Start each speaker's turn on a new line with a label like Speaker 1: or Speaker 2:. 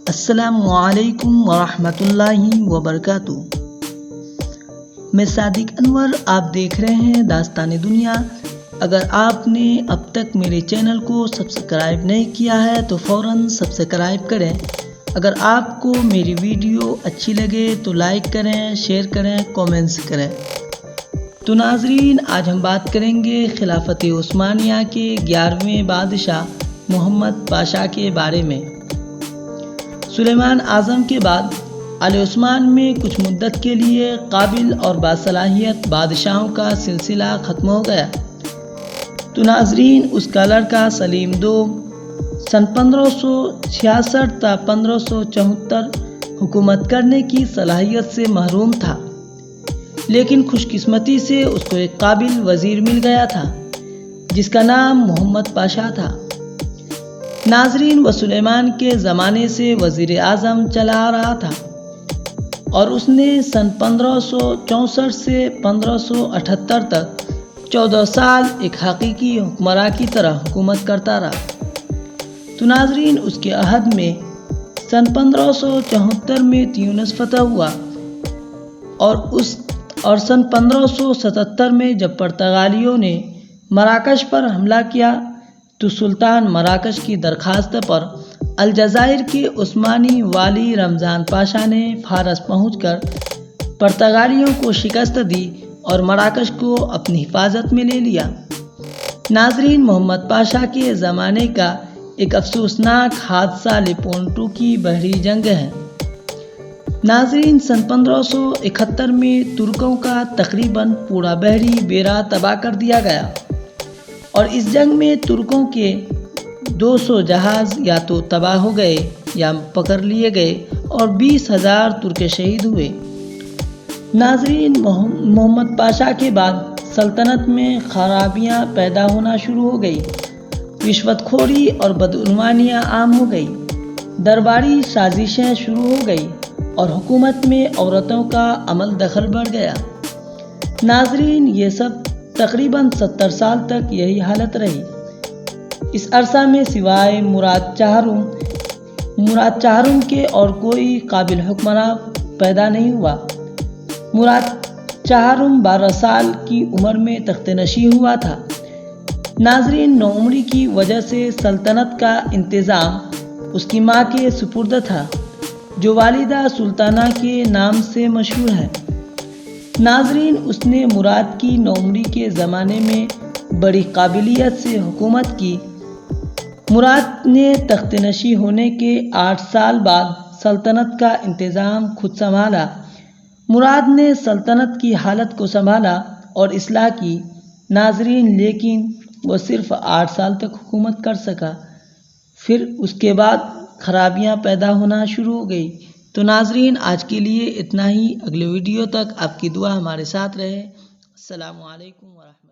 Speaker 1: السلام علیکم ورحمۃ اللہ وبرکاتہ۔ میں صادق انور، آپ دیکھ رہے ہیں داستان دنیا۔ اگر آپ نے اب تک میرے چینل کو سبسکرائب نہیں کیا ہے تو فوراً سبسکرائب کریں۔ اگر آپ کو میری ویڈیو اچھی لگے تو لائک کریں، شیئر کریں، کومنٹس کریں۔ تو ناظرین، آج ہم بات کریں گے خلافت عثمانیہ کے 11ویں بادشاہ محمد پاشا کے بارے میں۔ سلیمان اعظم کے بعد آل عثمان میں کچھ مدت کے لیے قابل اور باصلاحیت بادشاہوں کا سلسلہ ختم ہو گیا۔ تو ناظرین، اس کا لڑکا سلیم سن 1566 تا 1574 حکومت کرنے کی صلاحیت سے محروم تھا، لیکن خوش قسمتی سے اس کو ایک قابل وزیر مل گیا تھا جس کا نام محمد پاشا تھا۔ ناظرین، وہ سلیمان کے زمانے سے وزیر اعظم چلا آ رہا تھا اور اس نے سن 1564 سے 1578 تک 14 سال ایک حقیقی حکمراں کی طرح حکومت کرتا رہا۔ تو ناظرین، اس کے عہد میں سن 1574 میں تیونس فتح ہوا اور سن 1577 میں جب پرتگالیوں نے مراکش پر حملہ کیا تو سلطان مراکش کی درخواست پر الجزائر کے عثمانی والی رمضان پاشا نے فارس پہنچ کر پرتگالیوں کو شکست دی اور مراکش کو اپنی حفاظت میں لے لیا۔ ناظرین، محمد پاشا کے زمانے کا ایک افسوسناک حادثہ لیپونٹو کی بحری جنگ ہے۔ ناظرین، سن 1571 میں ترکوں کا تقریباً پورا بحری بیڑا تباہ کر دیا گیا اور اس جنگ میں ترکوں کے 200 جہاز یا تو تباہ ہو گئے یا پکڑ لیے گئے اور 20,000 ترک شہید ہوئے۔ ناظرین، محمد پاشا کے بعد سلطنت میں خرابیاں پیدا ہونا شروع ہو گئی، رشوت خوری اور بدعنوانیاں عام ہو گئی، درباری سازشیں شروع ہو گئی اور حکومت میں عورتوں کا عمل دخل بڑھ گیا۔ ناظرین، یہ سب تقریباً 70 سال تک یہی حالت رہی۔ اس عرصہ میں سوائے مراد چہارم کے اور کوئی قابل حکمراں پیدا نہیں ہوا۔ مراد چہارم 12 سال کی عمر میں تخت نشین ہوا تھا۔ ناظرین، نوعمری کی وجہ سے سلطنت کا انتظام اس کی ماں کے سپرد تھا، جو والدہ سلطانہ کے نام سے مشہور ہے۔ ناظرین، اس نے مراد کی نوعمری کے زمانے میں بڑی قابلیت سے حکومت کی۔ مراد نے تخت نشین ہونے کے 8 سال بعد سلطنت کا انتظام خود سنبھالا۔ مراد نے سلطنت کی حالت کو سنبھالا اور اصلاح کی۔ ناظرین، لیکن وہ صرف 8 سال تک حکومت کر سکا، پھر اس کے بعد خرابیاں پیدا ہونا شروع ہو گئی۔ تو ناظرین، آج کے لیے اتنا ہی۔ اگلے ویڈیو تک آپ کی دعا ہمارے ساتھ رہے۔ السلام علیکم ورحمۃ اللہ۔